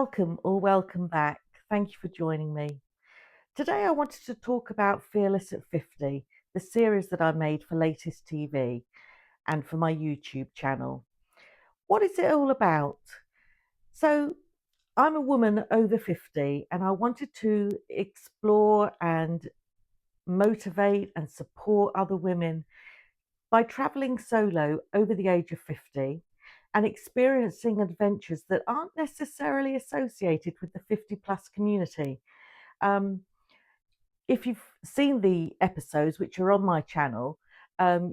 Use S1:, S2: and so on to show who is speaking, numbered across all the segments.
S1: Welcome or welcome back. Thank you for joining me. Today I wanted to talk about Fearless at 50, the series that I made for LatestTV and for my YouTube channel. What is it all about? So, I'm a woman over 50 and I wanted to explore and motivate and support other women by traveling solo over the age of 50 and experiencing adventures that aren't necessarily associated with the 50 plus community. Um, if you've seen the episodes, which are on my channel,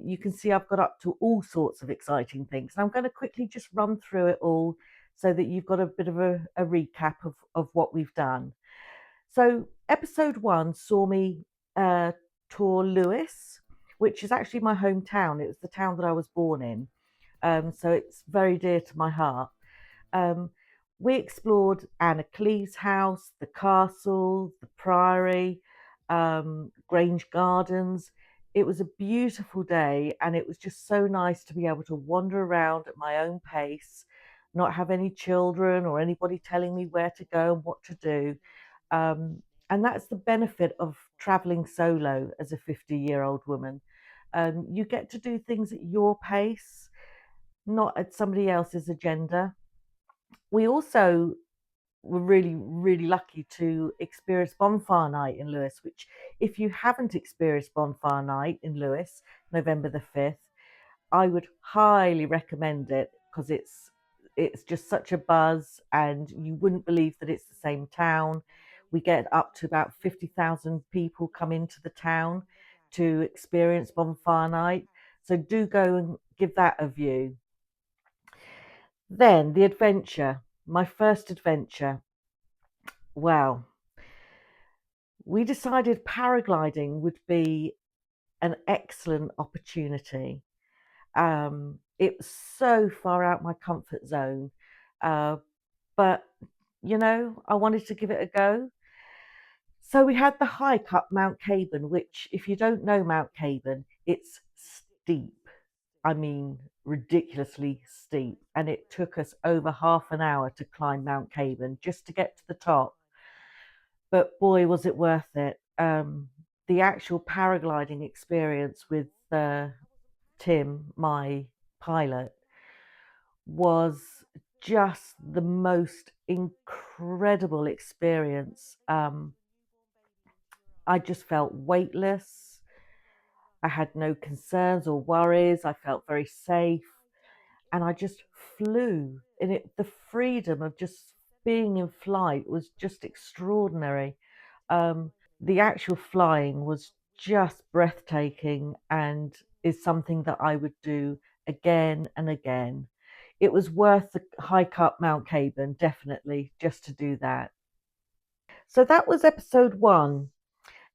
S1: you can see I've got up to all sorts of exciting things. And I'm going to quickly just run through it all so that you've got a bit of a recap of what we've done. So, episode one saw me tour Lewes, which is actually my hometown. It was the town that I was born in. So, it's very dear to my heart. Um, we explored Anna Cleeve's house, the castle, the priory, Grange Gardens. It was a beautiful day, and it was just so nice to be able to wander around at my own pace, not have any children or anybody telling me where to go and what to do. Um, and that's the benefit of traveling solo as a 50-year-old woman. You get to do things at your pace, not at somebody else's agenda. We also were really, really lucky to experience Bonfire Night in Lewes, which, if you haven't experienced Bonfire Night in Lewes, November the 5th, I would highly recommend it because it's just such a buzz and you wouldn't believe that it's the same town. We get up to about 50,000 people come into the town to experience Bonfire Night. So do go and give that a view. Then the adventure, my first adventure. Wow. We decided paragliding would be an excellent opportunity. It was so far out my comfort zone, uh, but I wanted to give it a go. So we had the hike up Mount Caban, which, if you don't know Mount Caban, it's steep. I mean, ridiculously steep. And it took us over half an hour to climb Mount Caban just to get to the top. But boy, was it worth it. The actual paragliding experience with Tim, my pilot, was just the most incredible experience. I just felt weightless. I had no concerns or worries. I felt very safe. And I just flew. And the freedom of just being in flight was just extraordinary. The actual flying was just breathtaking and is something that I would do again and again. It was worth the hike up Mount Caban, definitely, just to do that. So that was episode one.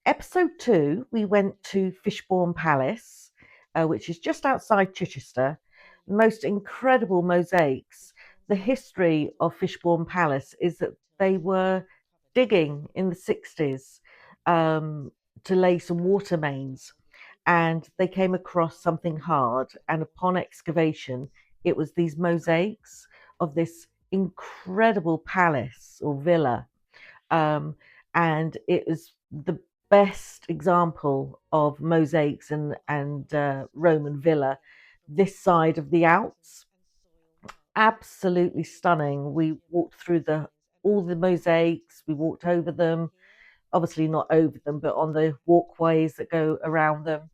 S1: Episode two, we went to Fishbourne Palace, which is just outside Chichester. Most incredible mosaics. The history of Fishbourne Palace is that they were digging in the 60s to lay some water mains, and they came across something hard. And upon excavation, it was these mosaics of this incredible palace or villa, um, and it was the best example of mosaics and Roman villa this side of the Alps. Absolutely stunning. We walked through the all the mosaics. We walked over them, obviously not over them, but on the walkways that go around them.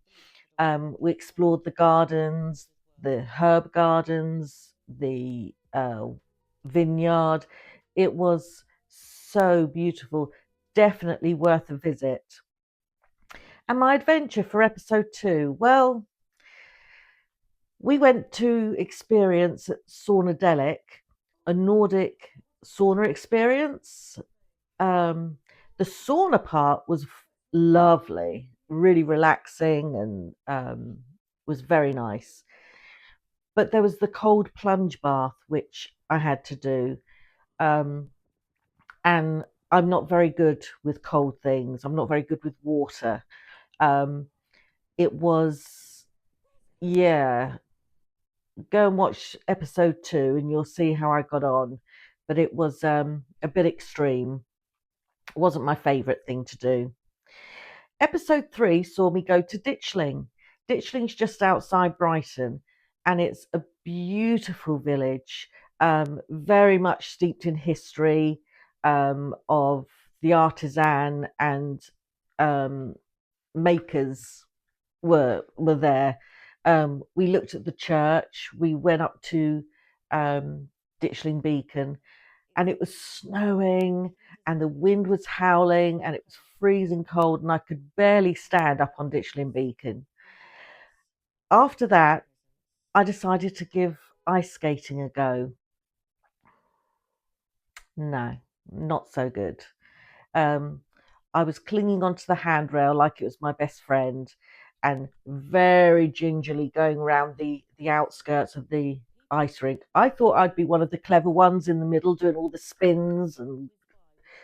S1: We explored the gardens, the herb gardens, the vineyard. It was so beautiful. Definitely worth a visit. And my adventure for episode two, well, we went to experience at Saunadelic, a Nordic sauna experience. Um, the sauna part was lovely, really relaxing, and was very nice. But there was the cold plunge bath, which I had to do. Um, and I'm not very good with cold things. I'm not very good with water. Um, it was, yeah, go and watch episode two and you'll see how I got on. but it was a bit extreme. It wasn't my favourite thing to do. Episode 3 saw me go to Ditchling. Ditchling's just outside Brighton, and it's a beautiful village, very much steeped in history of the artisan and um, makers were there. We looked at the church. We went up to Ditchling Beacon, and it was snowing, and the wind was howling, and it was freezing cold, and I could barely stand up on Ditchling Beacon. After that, I decided to give ice skating a go. No, not so good. Um, I was clinging onto the handrail like it was my best friend, and very gingerly going around the outskirts of the ice rink. I thought I'd be one of the clever ones in the middle doing all the spins and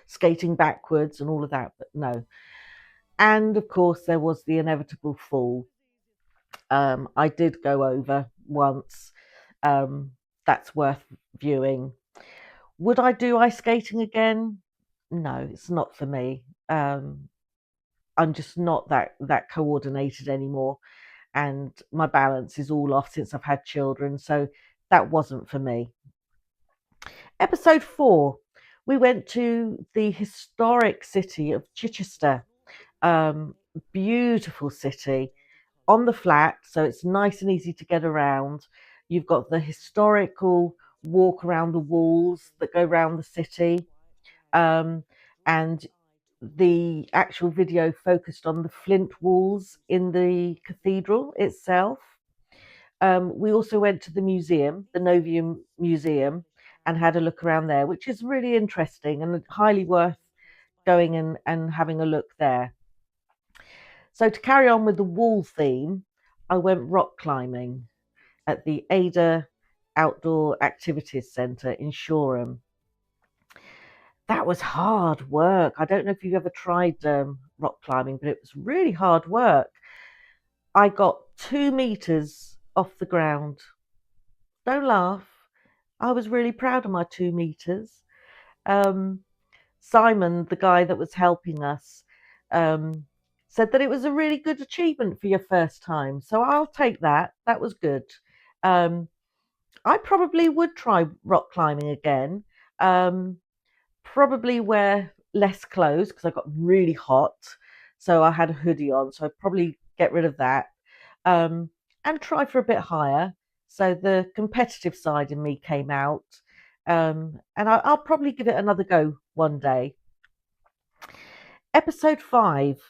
S1: skating backwards and all of that, but no. And of course, there was the inevitable fall. I did go over once. Um, that's worth viewing. Would I do ice skating again? No, it's not for me. I'm just not that coordinated anymore, and my balance is all off since I've had children, so that wasn't for me. Episode 4, we went to the historic city of Chichester. Um, Beautiful city on the flat, so it's nice and easy to get around. You've got the historical walk around the walls that go around the city, and the actual video focused on the flint walls in the cathedral itself. We also went to the museum, the Novium Museum, and had a look around there, which is really interesting and highly worth going and having a look there. So, to carry on with the wall theme, I went rock climbing at the Ada Outdoor Activities Centre in Shoreham. That was hard work. I don't know if you've ever tried rock climbing, but it was really hard work. I got 2 meters off the ground. Don't laugh. I was really proud of my 2 meters. Um, Simon, the guy that was helping us, um, said that it was a really good achievement for your first time. So I'll take that. That was good. Um, I probably would try rock climbing again. Um, Probably wear less clothes because I got really hot. So I had a hoodie on. So I'd probably get rid of that um, and try for a bit higher. So the competitive side in me came out. And I'll probably give it another go one day. Episode 5.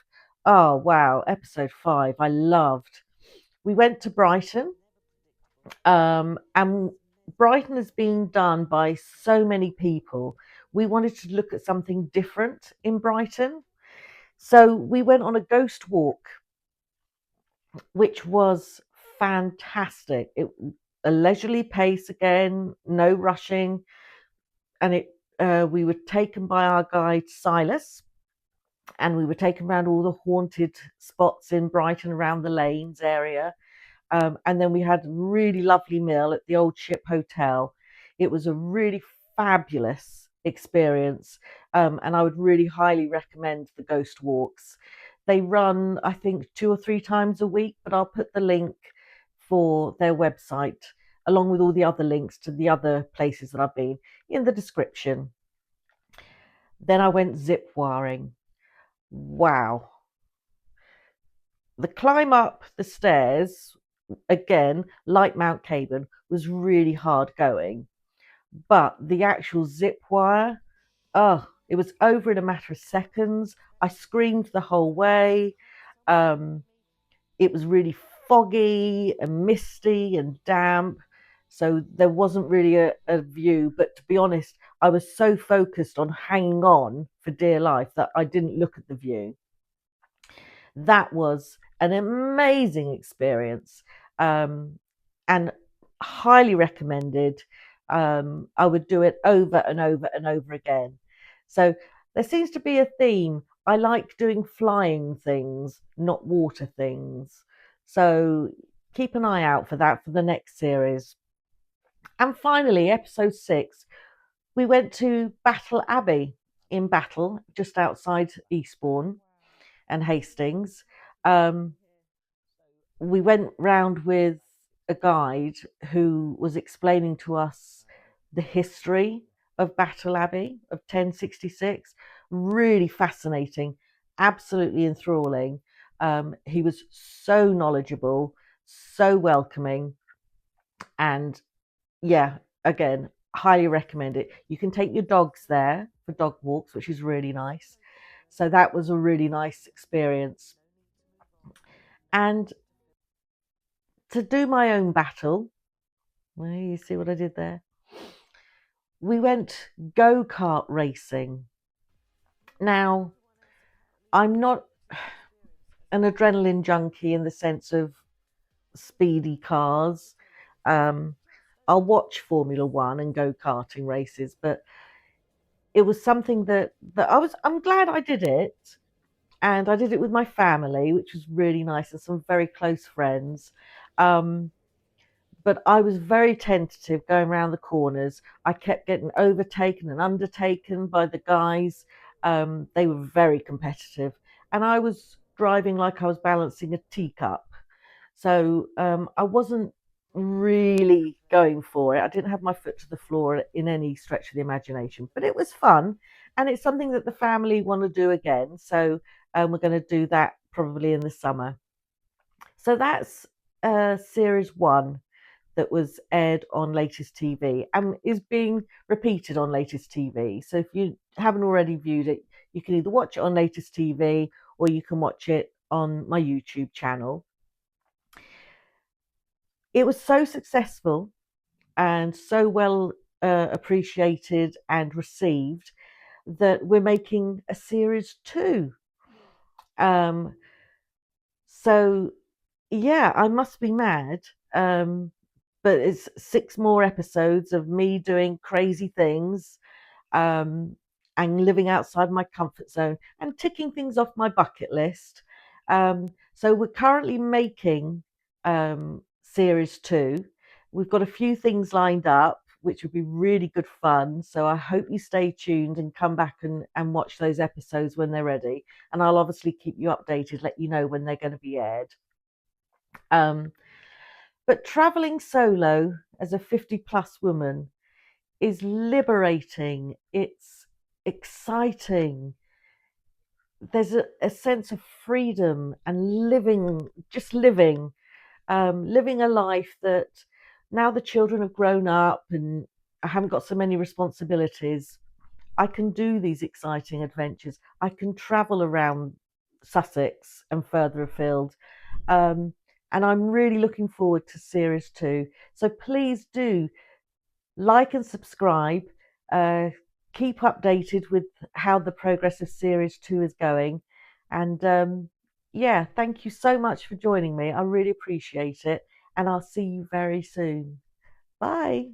S1: Oh, wow. Episode 5. I loved. We went to Brighton, and Brighton has been done by so many people. We wanted to look at something different in Brighton. So we went on a ghost walk, which was fantastic. A leisurely pace again, no rushing, and we were taken by our guide Silas, and we were taken around all the haunted spots in Brighton around the lanes area. And then we had a really lovely meal at the Old Ship Hotel. It was a really fabulous experience, and I would really highly recommend the ghost walks. They run, I think, 2 or 3 times a week, but I'll put the link for their website along with all the other links to the other places that I've been in the description. Then I went zip wiring. Wow. The climb up the stairs, again, like Mount Caban, was really hard going. But the actual zip wire, oh, it was over in a matter of seconds. I screamed the whole way. Um, it was really foggy and misty and damp. So there wasn't really a view. But to be honest, I was so focused on hanging on for dear life that I didn't look at the view. That was an amazing experience, and highly recommended. I would do it over and over and over again. So there seems to be a theme. I like doing flying things, not water things. So keep an eye out for that for the next series. And finally, episode 6, We went to Battle Abbey in Battle, just outside Eastbourne and Hastings. Um, we went round with a guide who was explaining to us the history of Battle Abbey of 1066. Really fascinating, absolutely enthralling. He was so knowledgeable, so welcoming, and yeah, again, highly recommend it. You can take your dogs there for dog walks, which is really nice. So that was a really nice experience. And to do my own battle, well, you see what I did there? We went go kart racing. Now, I'm not an adrenaline junkie in the sense of speedy cars. Um, I'll watch Formula One and go karting races, but it was something that I'm glad I did it, and I did it with my family, which was really nice, and some very close friends. Um, but I was very tentative going around the corners. I kept getting overtaken and undertaken by the guys. They were very competitive, and I was driving like I was balancing a teacup. So I wasn't really going for it. I didn't have my foot to the floor in any stretch of the imagination, but it was fun, and it's something that the family want to do again. So we're going to do that probably in the summer. So that's series one that was aired on Latest TV and is being repeated on Latest TV. So if you haven't already viewed it, you can either watch it on Latest TV or you can watch it on my YouTube channel. It was so successful and so well appreciated and received that we're making a series two. Um, so yeah, I must be mad. But it's six more episodes of me doing crazy things, um, and living outside my comfort zone and ticking things off my bucket list. So we're currently making series two. We've got a few things lined up, which would be really good fun. So I hope you stay tuned and come back and watch those episodes when they're ready. And I'll obviously keep you updated, let you know when they're going to be aired. Um, but traveling solo as a 50 plus woman is liberating. It's exciting. There's a sense of freedom and living, just living, living a life that now the children have grown up and I haven't got so many responsibilities. I can do these exciting adventures. I can travel around Sussex and further afield. Um, and I'm really looking forward to series two. So please do like and subscribe. Uh, keep updated with how the progress of series two is going. And yeah, thank you so much for joining me. I really appreciate it. And I'll see you very soon. Bye.